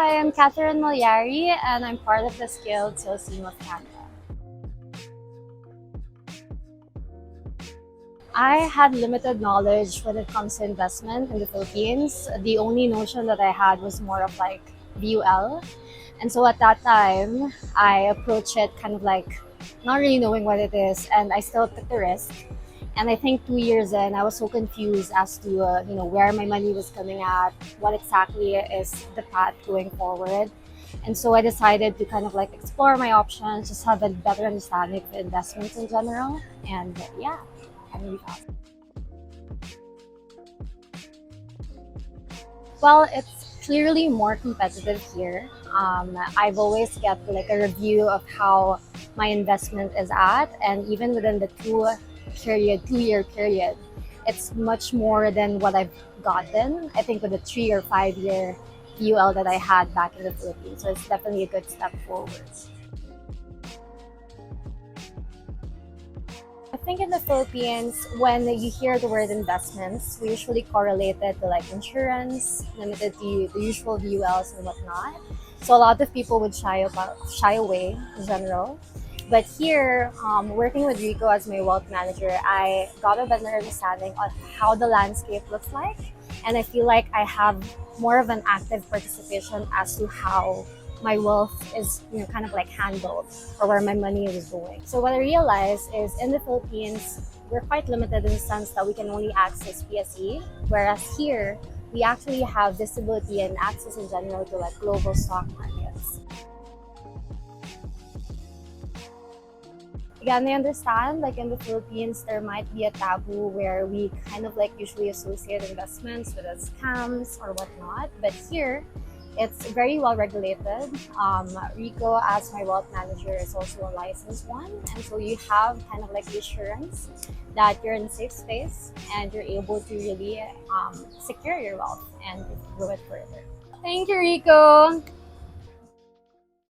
Hi, I'm Katherine Mallari, and I'm part of the Skilled Sales team of Canada. I had limited knowledge when it comes to investment in the Philippines. The only notion that I had was more of like VUL. And so at that time, I approached it kind of like not really knowing what it is, and I still took the risk. And I think 2 years in, I was so confused as to where my money was coming at, what exactly is the path going forward. And so I decided to kind of like explore my options, just have a better understanding of investments in general. And yeah, I'm really fast. Well, it's clearly more competitive here. I've always get like a review of how my investment is at, and even within the 2 year period, it's much more than what I've gotten. I think with the 3 or 5 year UL that I had back in the Philippines, so it's definitely a good step forward. I think in the Philippines, when you hear the word investments, we usually correlate it to like insurance, limited to the usual VULs and whatnot. So a lot of people would shy away in general. But here, working with Rico as my wealth manager, I got a better understanding on how the landscape looks like. And I feel like I have more of an active participation as to how my wealth is kind of like handled, or where my money is going. So what I realized is in the Philippines, we're quite limited in the sense that we can only access PSE, whereas here we actually have visibility and access in general to like global stock markets. Again, I understand like in the Philippines, there might be a taboo where we kind of like usually associate investments with scams or whatnot. But here, it's very well regulated. Rico, as my wealth manager, is also a licensed one. And so you have kind of like the assurance that you're in a safe space and you're able to really secure your wealth and grow it further. Thank you, Rico.